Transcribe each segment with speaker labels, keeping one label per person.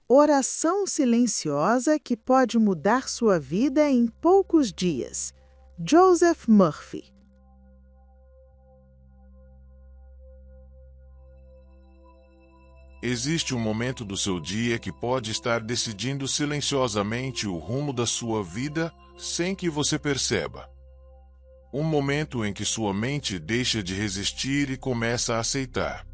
Speaker 1: Oração silenciosa que pode mudar sua vida em poucos dias. Joseph Murphy.
Speaker 2: Existe um momento do seu dia que pode estar decidindo silenciosamente o rumo da sua vida sem que você perceba. Um momento em que sua mente deixa de resistir e começa a aceitar.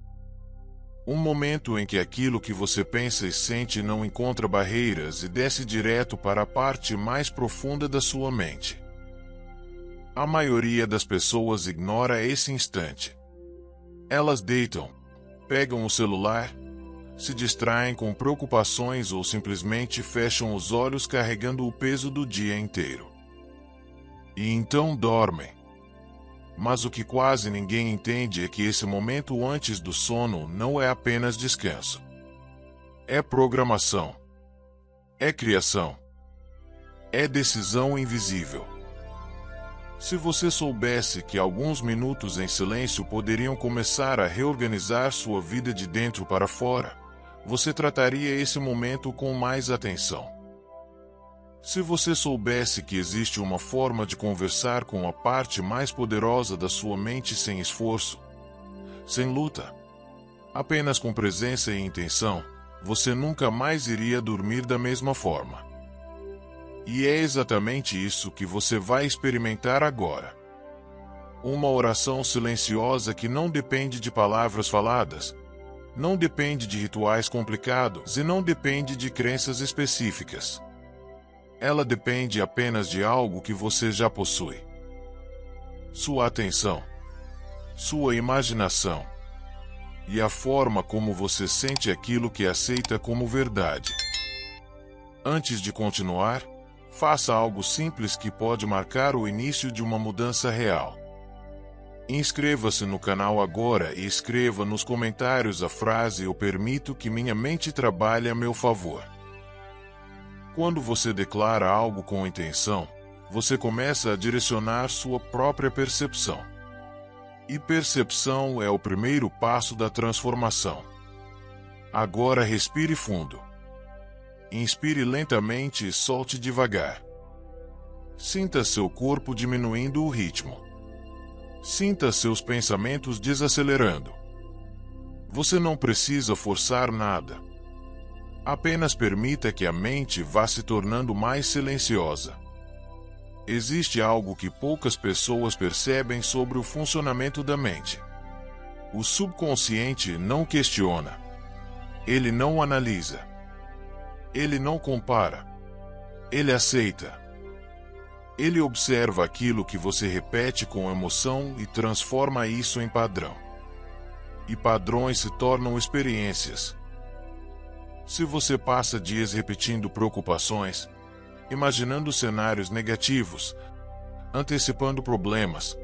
Speaker 2: Um momento em que aquilo que você pensa e sente não encontra barreiras e desce direto para a parte mais profunda da sua mente. A maioria das pessoas ignora esse instante. Elas deitam, pegam o celular, se distraem com preocupações ou simplesmente fecham os olhos carregando o peso do dia inteiro. E então dormem. Mas o que quase ninguém entende é que esse momento antes do sono não é apenas descanso. É programação. É criação. É decisão invisível. Se você soubesse que alguns minutos em silêncio poderiam começar a reorganizar sua vida de dentro para fora, você trataria esse momento com mais atenção. Se você soubesse que existe uma forma de conversar com a parte mais poderosa da sua mente sem esforço, sem luta, apenas com presença e intenção, você nunca mais iria dormir da mesma forma. E é exatamente isso que você vai experimentar agora. Uma oração silenciosa que não depende de palavras faladas, não depende de rituais complicados e não depende de crenças específicas. Ela depende apenas de algo que você já possui. Sua atenção, sua imaginação e a forma como você sente aquilo que aceita como verdade. Antes de continuar, faça algo simples que pode marcar o início de uma mudança real. Inscreva-se no canal agora e escreva nos comentários a frase "Eu permito que minha mente trabalhe a meu favor". Quando você declara algo com intenção, você começa a direcionar sua própria percepção. E percepção é o primeiro passo da transformação. Agora respire fundo. Inspire lentamente e solte devagar. Sinta seu corpo diminuindo o ritmo. Sinta seus pensamentos desacelerando. Você não precisa forçar nada. Apenas permita que a mente vá se tornando mais silenciosa. Existe algo que poucas pessoas percebem sobre o funcionamento da mente. O subconsciente não questiona. Ele não analisa. Ele não compara. Ele aceita. Ele observa aquilo que você repete com emoção e transforma isso em padrão. E padrões se tornam experiências. Se você passa dias repetindo preocupações, imaginando cenários negativos, antecipando problemas,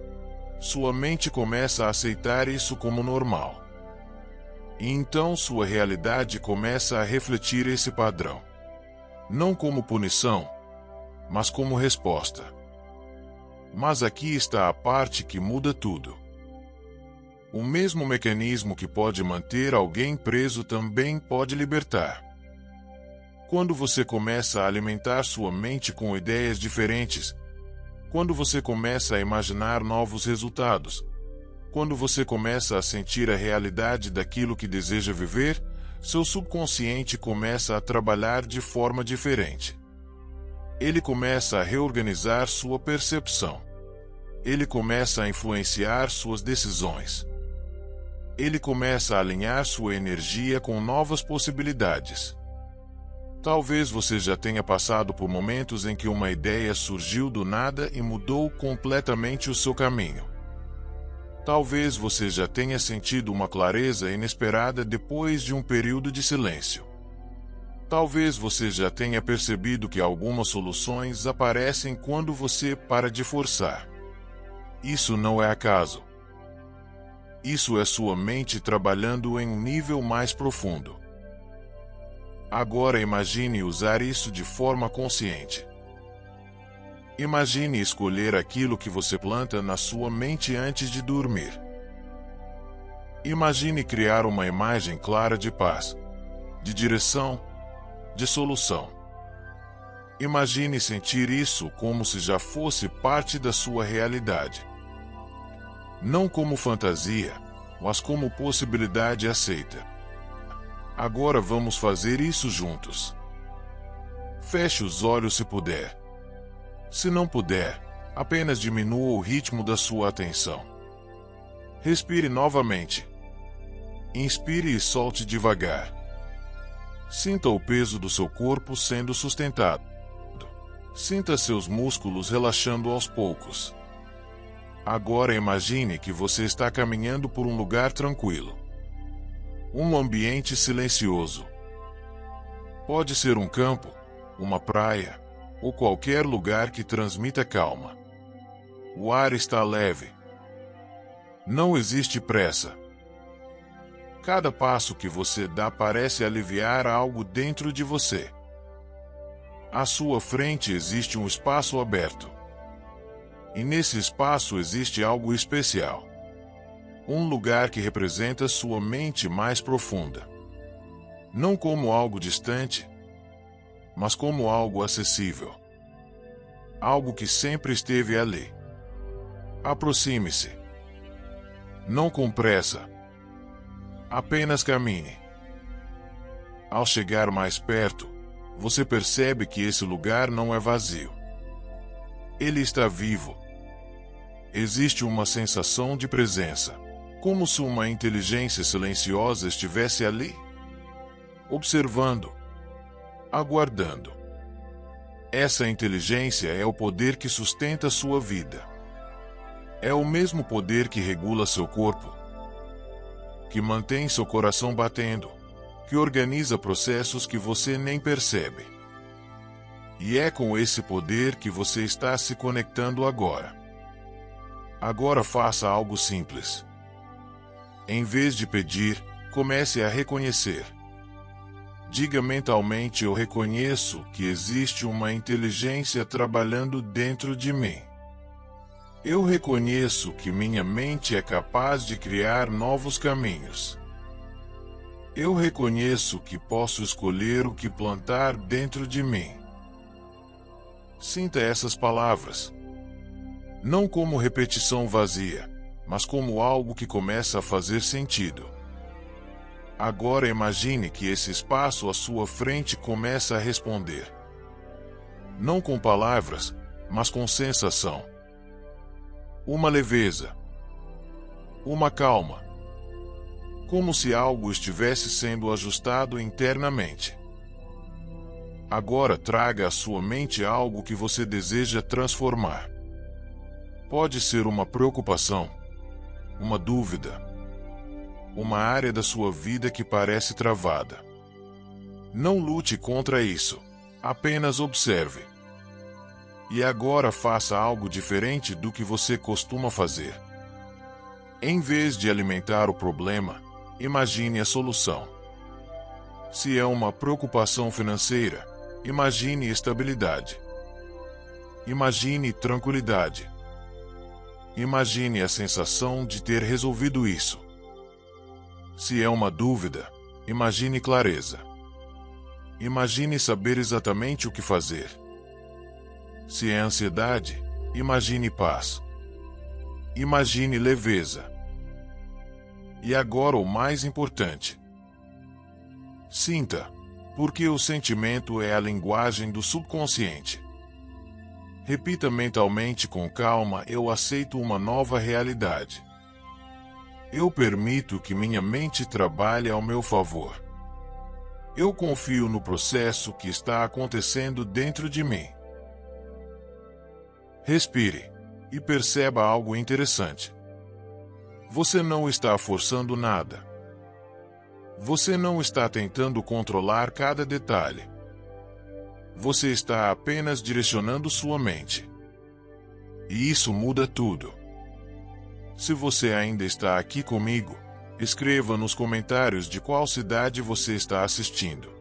Speaker 2: sua mente começa a aceitar isso como normal. E então sua realidade começa a refletir esse padrão. Não como punição, mas como resposta. Mas aqui está a parte que muda tudo. O mesmo mecanismo que pode manter alguém preso também pode libertar. Quando você começa a alimentar sua mente com ideias diferentes, quando você começa a imaginar novos resultados, quando você começa a sentir a realidade daquilo que deseja viver, seu subconsciente começa a trabalhar de forma diferente. Ele começa a reorganizar sua percepção. Ele começa a influenciar suas decisões. Ele começa a alinhar sua energia com novas possibilidades. Talvez você já tenha passado por momentos em que uma ideia surgiu do nada e mudou completamente o seu caminho. Talvez você já tenha sentido uma clareza inesperada depois de um período de silêncio. Talvez você já tenha percebido que algumas soluções aparecem quando você para de forçar. Isso não é acaso. Isso é sua mente trabalhando em um nível mais profundo. Agora imagine usar isso de forma consciente. Imagine escolher aquilo que você planta na sua mente antes de dormir. Imagine criar uma imagem clara de paz, de direção, de solução. Imagine sentir isso como se já fosse parte da sua realidade. Não como fantasia, mas como possibilidade aceita. Agora vamos fazer isso juntos. Feche os olhos se puder. Se não puder, apenas diminua o ritmo da sua atenção. Respire novamente. Inspire e solte devagar. Sinta o peso do seu corpo sendo sustentado. Sinta seus músculos relaxando aos poucos. Agora imagine que você está caminhando por um lugar tranquilo. Um ambiente silencioso. Pode ser um campo, uma praia, ou qualquer lugar que transmita calma. O ar está leve. Não existe pressa. Cada passo que você dá parece aliviar algo dentro de você. À sua frente existe um espaço aberto. E nesse espaço existe algo especial. Um lugar que representa sua mente mais profunda. Não como algo distante, mas como algo acessível. Algo que sempre esteve ali. Aproxime-se. Não com pressa. Apenas caminhe. Ao chegar mais perto, você percebe que esse lugar não é vazio. Ele está vivo. Existe uma sensação de presença, como se uma inteligência silenciosa estivesse ali, observando, aguardando. Essa inteligência é o poder que sustenta sua vida. É o mesmo poder que regula seu corpo, que mantém seu coração batendo, que organiza processos que você nem percebe. E é com esse poder que você está se conectando agora. Agora faça algo simples. Em vez de pedir, comece a reconhecer. Diga mentalmente: eu reconheço que existe uma inteligência trabalhando dentro de mim. Eu reconheço que minha mente é capaz de criar novos caminhos. Eu reconheço que posso escolher o que plantar dentro de mim. Sinta essas palavras. Não como repetição vazia, mas como algo que começa a fazer sentido. Agora imagine que esse espaço à sua frente começa a responder. Não com palavras, mas com sensação. Uma leveza. Uma calma. Como se algo estivesse sendo ajustado internamente. Agora traga à sua mente algo que você deseja transformar. Pode ser uma preocupação, uma dúvida, uma área da sua vida que parece travada. Não lute contra isso, apenas observe. E agora faça algo diferente do que você costuma fazer. Em vez de alimentar o problema, imagine a solução. Se é uma preocupação financeira, imagine estabilidade. Imagine tranquilidade. Imagine a sensação de ter resolvido isso. Se é uma dúvida, imagine clareza. Imagine saber exatamente o que fazer. Se é ansiedade, imagine paz. Imagine leveza. E agora o mais importante. Sinta, porque o sentimento é a linguagem do subconsciente. Repita mentalmente com calma: eu aceito uma nova realidade. Eu permito que minha mente trabalhe ao meu favor. Eu confio no processo que está acontecendo dentro de mim. Respire e perceba algo interessante. Você não está forçando nada. Você não está tentando controlar cada detalhe. Você está apenas direcionando sua mente. E isso muda tudo. Se você ainda está aqui comigo, escreva nos comentários de qual cidade você está assistindo.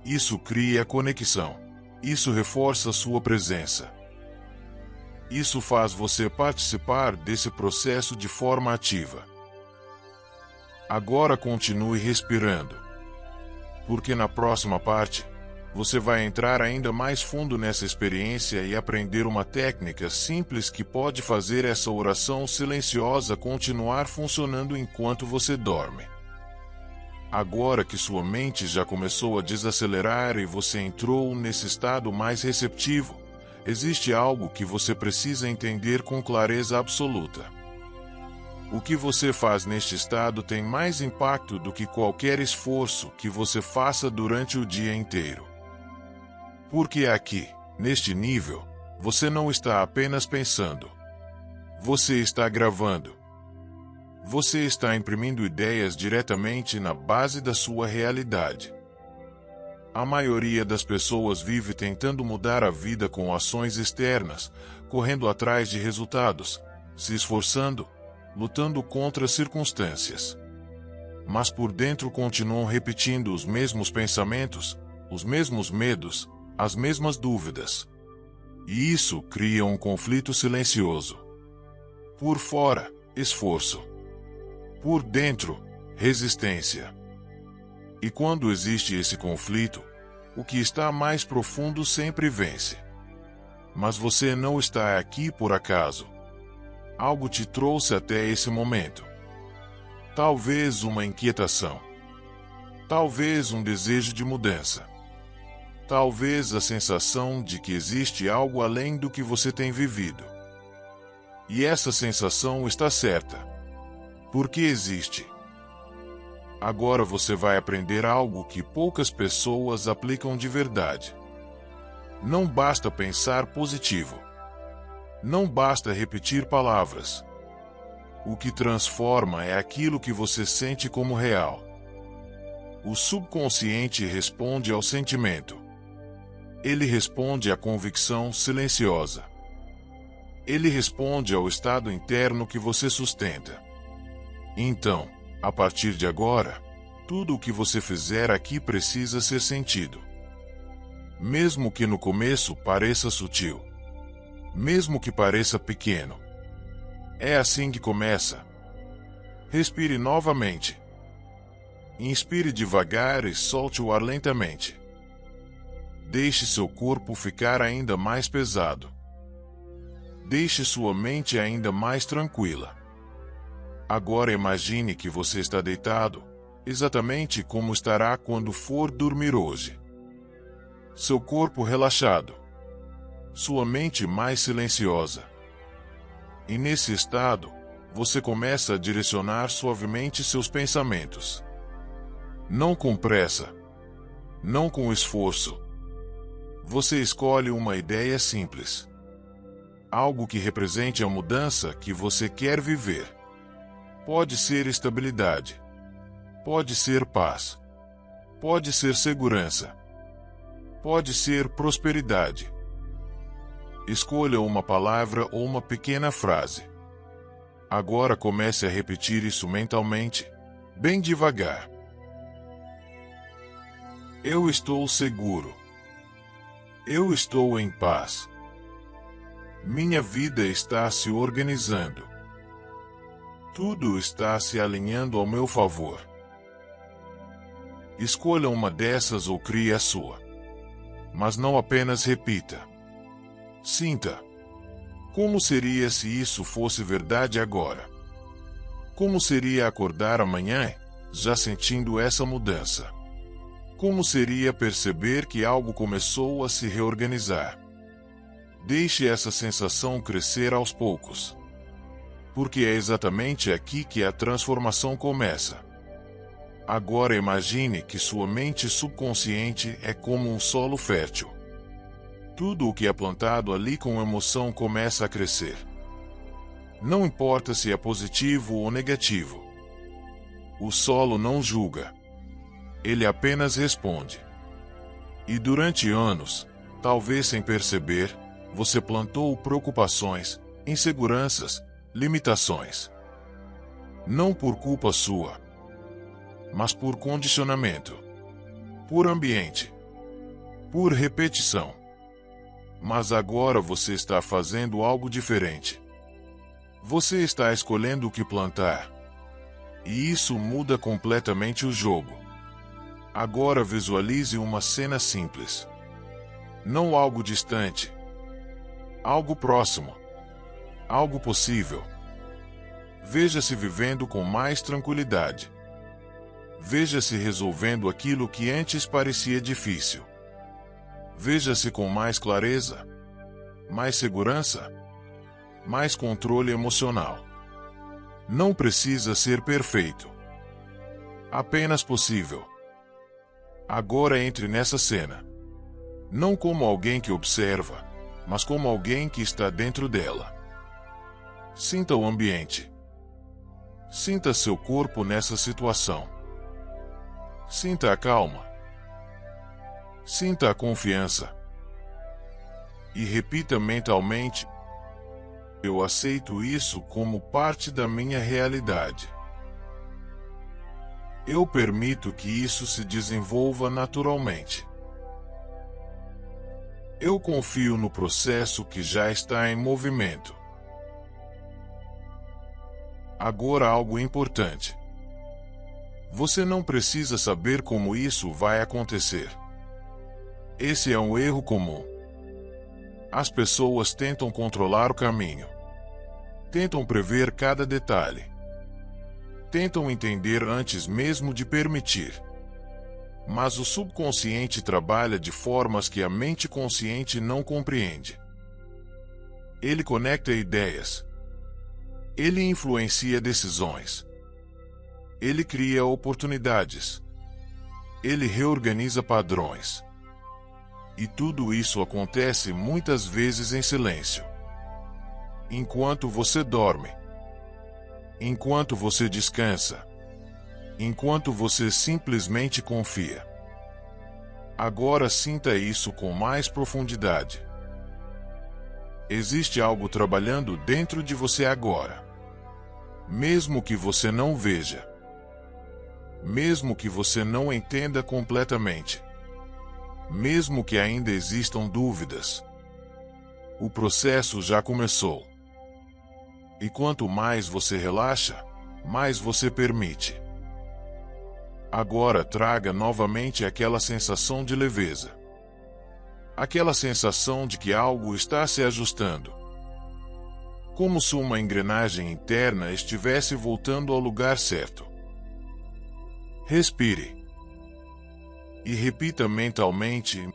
Speaker 2: Isso cria conexão. Isso reforça sua presença. Isso faz você participar desse processo de forma ativa. Agora continue respirando. porque na próxima parte, você vai entrar ainda mais fundo nessa experiência e aprender uma técnica simples que pode fazer essa oração silenciosa continuar funcionando enquanto você dorme. Agora que sua mente já começou a desacelerar e você entrou nesse estado mais receptivo, existe algo que você precisa entender com clareza absoluta. O que você faz neste estado tem mais impacto do que qualquer esforço que você faça durante o dia inteiro. Porque aqui, neste nível, você não está apenas pensando. Você está gravando. Você está imprimindo ideias diretamente na base da sua realidade. A maioria das pessoas vive tentando mudar a vida com ações externas, correndo atrás de resultados, se esforçando, lutando contra as circunstâncias. Mas por dentro continuam repetindo os mesmos pensamentos, os mesmos medos, as mesmas dúvidas. E isso cria um conflito silencioso. Por fora, esforço. Por dentro, resistência. E quando existe esse conflito, o que está mais profundo sempre vence. Mas você não está aqui por acaso. Algo te trouxe até esse momento. Talvez uma inquietação. Talvez um desejo de mudança. Talvez a sensação de que existe algo além do que você tem vivido. E essa sensação está certa. Porque existe. Agora você vai aprender algo que poucas pessoas aplicam de verdade. Não basta pensar positivo. Não basta repetir palavras. O que transforma é aquilo que você sente como real. O subconsciente responde ao sentimento. Ele responde à convicção silenciosa. Ele responde ao estado interno que você sustenta. Então, a partir de agora, tudo o que você fizer aqui precisa ser sentido. Mesmo que no começo pareça sutil. Mesmo que pareça pequeno. É assim que começa. Respire novamente. Inspire devagar e solte o ar lentamente. Deixe seu corpo ficar ainda mais pesado. Deixe sua mente ainda mais tranquila. Agora imagine que você está deitado, exatamente como estará quando for dormir hoje. Seu corpo relaxado. Sua mente mais silenciosa. E nesse estado, você começa a direcionar suavemente seus pensamentos. Não com pressa. Não com esforço. Você escolhe uma ideia simples. Algo que represente a mudança que você quer viver. Pode ser estabilidade. Pode ser paz. Pode ser segurança. Pode ser prosperidade. Escolha uma palavra ou uma pequena frase. Agora comece a repetir isso mentalmente, bem devagar. Eu estou seguro. Eu estou em paz. Minha vida está se organizando. Tudo está se alinhando ao meu favor. Escolha uma dessas ou crie a sua. Mas não apenas repita. Sinta. Como seria se isso fosse verdade agora? Como seria acordar amanhã, já sentindo essa mudança? Como seria perceber que algo começou a se reorganizar? Deixe essa sensação crescer aos poucos. Porque é exatamente aqui que a transformação começa. Agora imagine que sua mente subconsciente é como um solo fértil. Tudo o que é plantado ali com emoção começa a crescer. Não importa se é positivo ou negativo. O solo não julga. Ele apenas responde. E durante anos, talvez sem perceber, você plantou preocupações, inseguranças, limitações. Não por culpa sua, mas por condicionamento, por ambiente, por repetição. Mas agora você está fazendo algo diferente. Você está escolhendo o que plantar. E isso muda completamente o jogo. Agora visualize uma cena simples. Não algo distante. Algo próximo. Algo possível. Veja-se vivendo com mais tranquilidade. Veja-se resolvendo aquilo que antes parecia difícil. Veja-se com mais clareza, mais segurança, mais controle emocional. Não precisa ser perfeito. Apenas possível. Agora entre nessa cena. Não como alguém que observa, mas como alguém que está dentro dela. Sinta o ambiente. Sinta seu corpo nessa situação. Sinta a calma. Sinta a confiança. E repita mentalmente: eu aceito isso como parte da minha realidade. Eu permito que isso se desenvolva naturalmente. Eu confio no processo que já está em movimento. Agora algo importante. Você não precisa saber como isso vai acontecer. Esse é um erro comum. As pessoas tentam controlar o caminho. Tentam prever cada detalhe. Tentam entender antes mesmo de permitir. Mas o subconsciente trabalha de formas que a mente consciente não compreende. Ele conecta ideias. Ele influencia decisões. Ele cria oportunidades. Ele reorganiza padrões. E tudo isso acontece muitas vezes em silêncio. Enquanto você dorme. Enquanto você descansa. Enquanto você simplesmente confia. Agora sinta isso com mais profundidade. Existe algo trabalhando dentro de você agora. Mesmo que você não veja. Mesmo que você não entenda completamente. Mesmo que ainda existam dúvidas. O processo já começou. E quanto mais você relaxa, mais você permite. Agora traga novamente aquela sensação de leveza. Aquela sensação de que algo está se ajustando. Como se uma engrenagem interna estivesse voltando ao lugar certo. Respire. E repita mentalmente: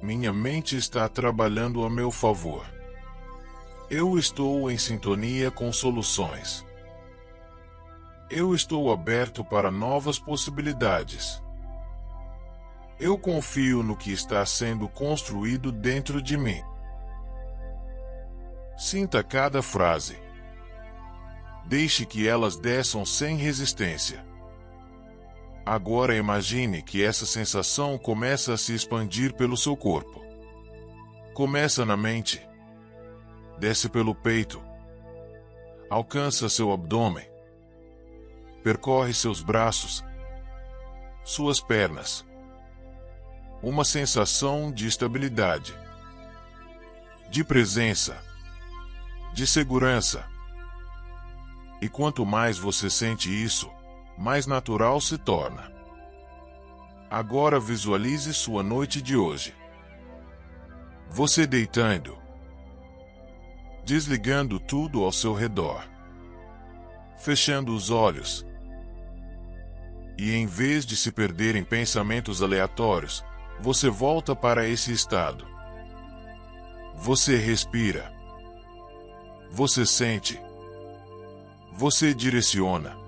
Speaker 2: minha mente está trabalhando a meu favor. Eu estou em sintonia com soluções. Eu estou aberto para novas possibilidades. Eu confio no que está sendo construído dentro de mim. Sinta cada frase. Deixe que elas desçam sem resistência. Agora imagine que essa sensação começa a se expandir pelo seu corpo. Começa na mente. Desce pelo peito. Alcança seu abdômen. Percorre seus braços. Suas pernas. Uma sensação de estabilidade. De presença. De segurança. E quanto mais você sente isso, mais natural se torna. Agora visualize sua noite de hoje. Você deitando. Desligando tudo ao seu redor. Fechando os olhos. E em vez de se perder em pensamentos aleatórios, você volta para esse estado. Você respira. Você sente. Você direciona.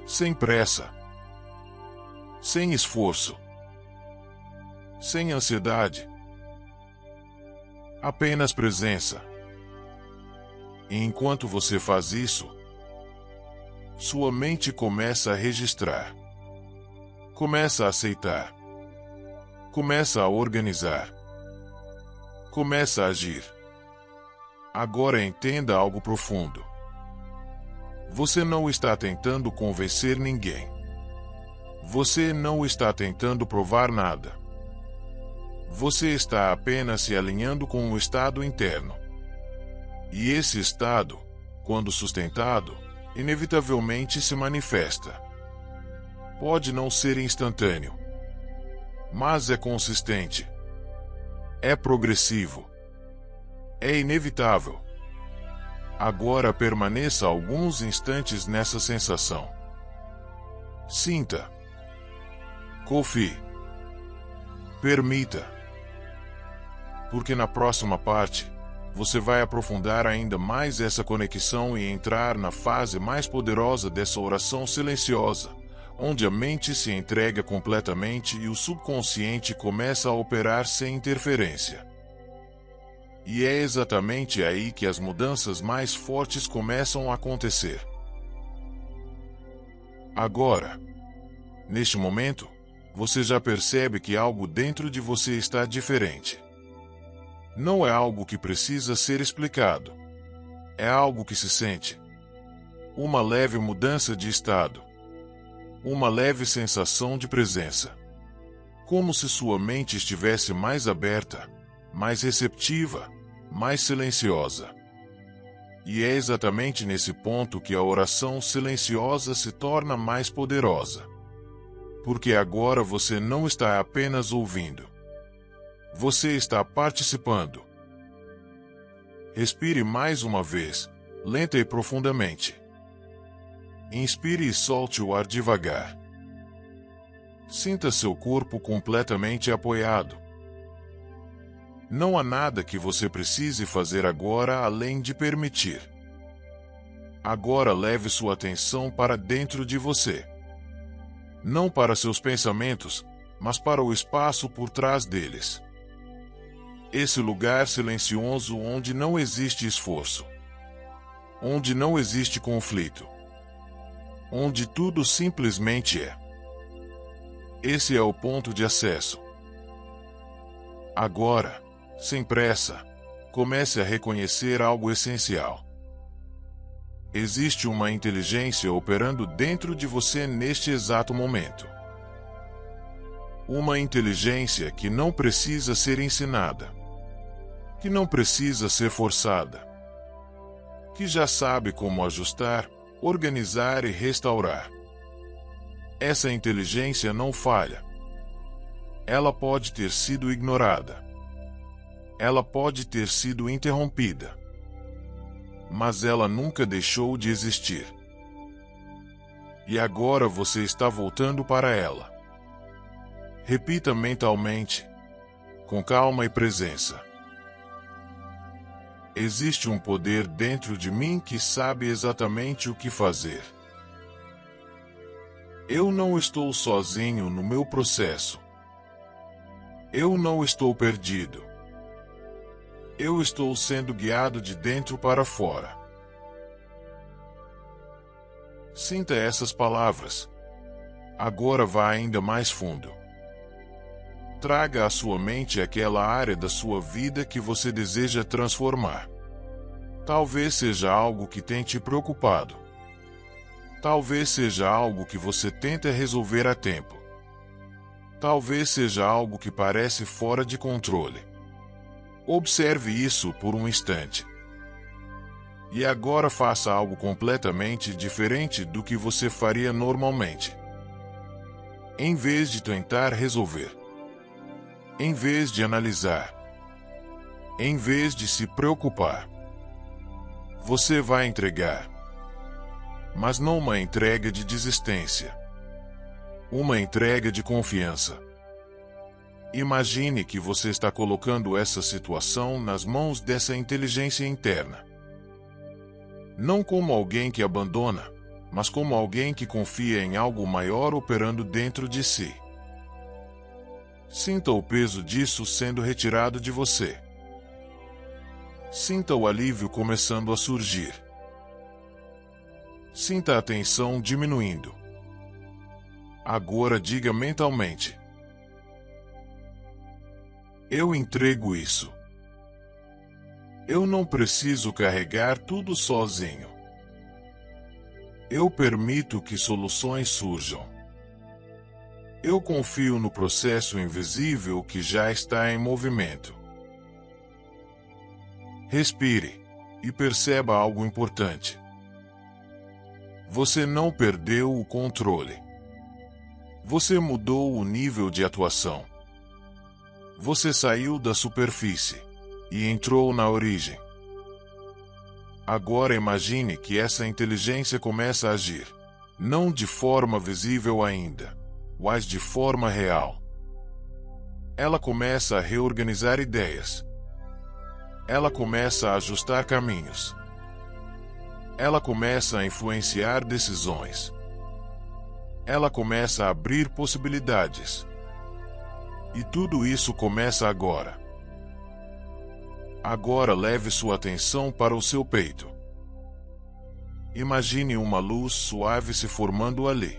Speaker 2: Sem pressa. Sem esforço. Sem ansiedade. Apenas presença. E enquanto você faz isso, sua mente começa a registrar. Começa a aceitar. Começa a organizar. Começa a agir. Agora entenda algo profundo. Você não está tentando convencer ninguém. Você não está tentando provar nada. Você está apenas se alinhando com o estado interno. E esse estado, quando sustentado, inevitavelmente se manifesta. Pode não ser instantâneo, mas é consistente. É progressivo. É inevitável. Agora permaneça alguns instantes nessa sensação. Sinta. Confie. Permita. Porque na próxima parte, você vai aprofundar ainda mais essa conexão e entrar na fase mais poderosa dessa oração silenciosa, onde a mente se entrega completamente e o subconsciente começa a operar sem interferência. E é exatamente aí que as mudanças mais fortes começam a acontecer. Agora, neste momento, você já percebe que algo dentro de você está diferente. Não é algo que precisa ser explicado. É algo que se sente. Uma leve mudança de estado. Uma leve sensação de presença. Como se sua mente estivesse mais aberta, mais receptiva, mais silenciosa. E é exatamente nesse ponto que a oração silenciosa se torna mais poderosa. Porque agora você não está apenas ouvindo. Você está participando. Respire mais uma vez, lenta e profundamente. Inspire e solte o ar devagar. Sinta seu corpo completamente apoiado. Não há nada que você precise fazer agora além de permitir. Agora leve sua atenção para dentro de você. Não para seus pensamentos, mas para o espaço por trás deles. Esse lugar silencioso onde não existe esforço. Onde não existe conflito. Onde tudo simplesmente é. Esse é o ponto de acesso. Agora, sem pressa, comece a reconhecer algo essencial. Existe uma inteligência operando dentro de você neste exato momento. Uma inteligência que não precisa ser ensinada. Que não precisa ser forçada. Que já sabe como ajustar, organizar e restaurar. Essa inteligência não falha. Ela pode ter sido ignorada. Ela pode ter sido interrompida. Mas ela nunca deixou de existir. E agora você está voltando para ela. Repita mentalmente, com calma e presença. Existe um poder dentro de mim que sabe exatamente o que fazer. Eu não estou sozinho no meu processo. Eu não estou perdido. Eu estou sendo guiado de dentro para fora. Sinta essas palavras. Agora vá ainda mais fundo. Traga à sua mente aquela área da sua vida que você deseja transformar. Talvez seja algo que tem te preocupado. Talvez seja algo que você tenta resolver a tempo. Talvez seja algo que parece fora de controle. Observe isso por um instante. E agora faça algo completamente diferente do que você faria normalmente. Em vez de tentar resolver. Em vez de analisar. Em vez de se preocupar. Você vai entregar. Mas não uma entrega de desistência. Uma entrega de confiança. Imagine que você está colocando essa situação nas mãos dessa inteligência interna. Não como alguém que abandona, mas como alguém que confia em algo maior operando dentro de si. Sinta o peso disso sendo retirado de você. Sinta o alívio começando a surgir. Sinta a tensão diminuindo. Agora diga mentalmente: eu entrego isso. Eu não preciso carregar tudo sozinho. Eu permito que soluções surjam. Eu confio no processo invisível que já está em movimento. Respire e perceba algo importante. Você não perdeu o controle. Você mudou o nível de atuação. Você saiu da superfície e entrou na origem. Agora imagine que essa inteligência começa a agir, não de forma visível ainda, mas de forma real. Ela começa a reorganizar ideias. Ela começa a ajustar caminhos. Ela começa a influenciar decisões. Ela começa a abrir possibilidades. E tudo isso começa agora. Agora leve sua atenção para o seu peito. Imagine uma luz suave se formando ali.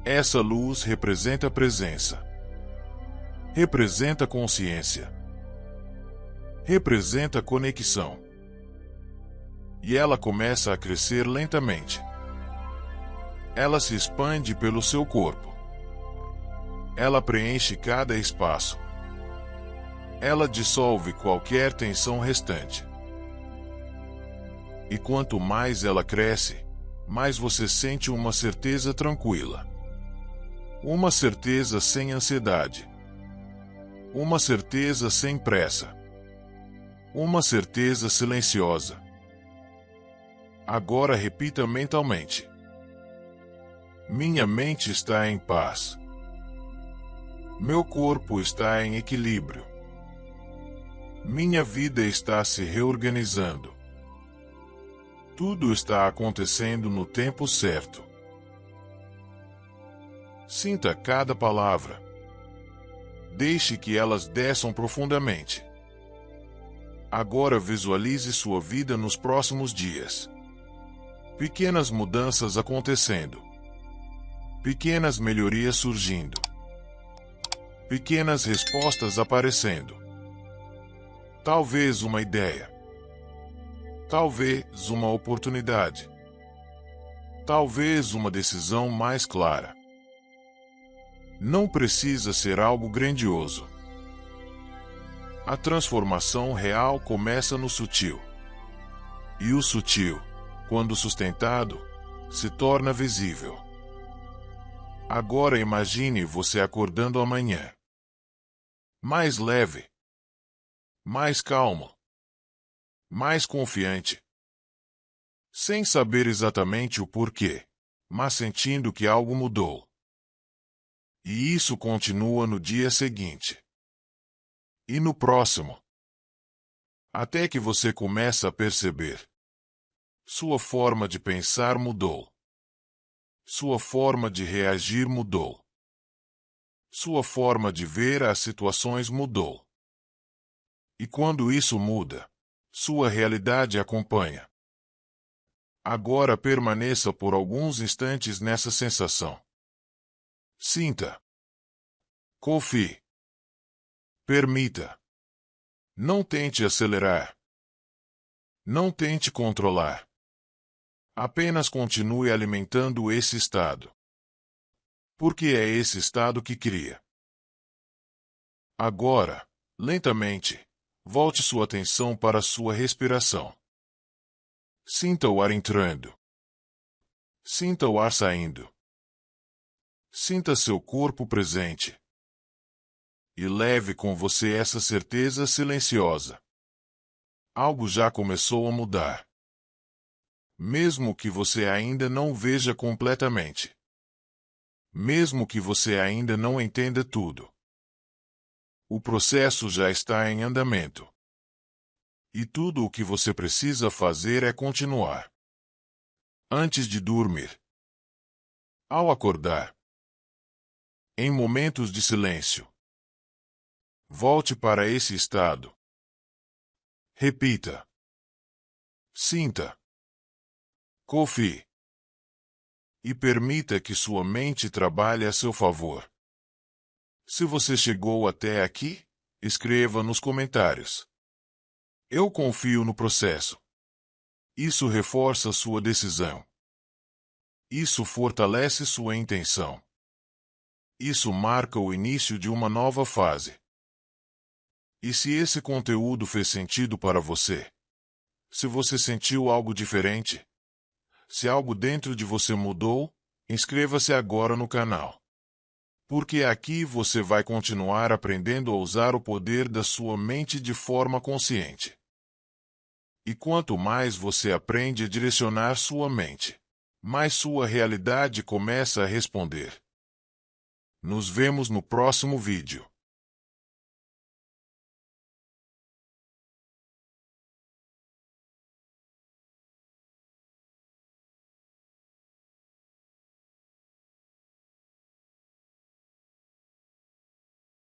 Speaker 2: Essa luz representa presença. Representa consciência. Representa conexão. E ela começa a crescer lentamente. Ela se expande pelo seu corpo. Ela preenche cada espaço. Ela dissolve qualquer tensão restante. E quanto mais ela cresce, mais você sente uma certeza tranquila. Uma certeza sem ansiedade. Uma certeza sem pressa. Uma certeza silenciosa. Agora repita mentalmente. Minha mente está em paz. Meu corpo está em equilíbrio. Minha vida está se reorganizando. Tudo está acontecendo no tempo certo. Sinta cada palavra. Deixe que elas desçam profundamente. Agora visualize sua vida nos próximos dias. Pequenas mudanças acontecendo. Pequenas melhorias surgindo. Pequenas respostas aparecendo. Talvez uma ideia. Talvez uma oportunidade. Talvez uma decisão mais clara. Não precisa ser algo grandioso. A transformação real começa no sutil. E o sutil, quando sustentado, se torna visível. Agora imagine você acordando amanhã. Mais leve. Mais calmo. Mais confiante. Sem saber exatamente o porquê, mas sentindo que algo mudou. E isso continua no dia seguinte. E no próximo. Até que você começa a perceber. Sua forma de pensar mudou. Sua forma de reagir mudou. Sua forma de ver as situações mudou. E quando isso muda, sua realidade acompanha. Agora permaneça por alguns instantes nessa sensação. Sinta. Confie. Permita. Não tente acelerar. Não tente controlar. Apenas continue alimentando esse estado. Porque é esse estado que cria. Agora, lentamente, volte sua atenção para sua respiração. Sinta o ar entrando. Sinta o ar saindo. Sinta seu corpo presente. E leve com você essa certeza silenciosa. Algo já começou a mudar. Mesmo que você ainda não veja completamente. Mesmo que você ainda não entenda tudo. O processo já está em andamento. E tudo o que você precisa fazer é continuar. Antes de dormir. Ao acordar. Em momentos de silêncio. Volte para esse estado. Repita. Sinta. Confie. E permita que sua mente trabalhe a seu favor. Se você chegou até aqui, escreva nos comentários. Eu confio no processo. Isso reforça sua decisão. Isso fortalece sua intenção. Isso marca o início de uma nova fase. E se esse conteúdo fez sentido para você? Se você sentiu algo diferente? Se algo dentro de você mudou, inscreva-se agora no canal. Porque aqui você vai continuar aprendendo a usar o poder da sua mente de forma consciente. E quanto mais você aprende a direcionar sua mente, mais sua realidade começa a responder. Nos vemos no próximo vídeo.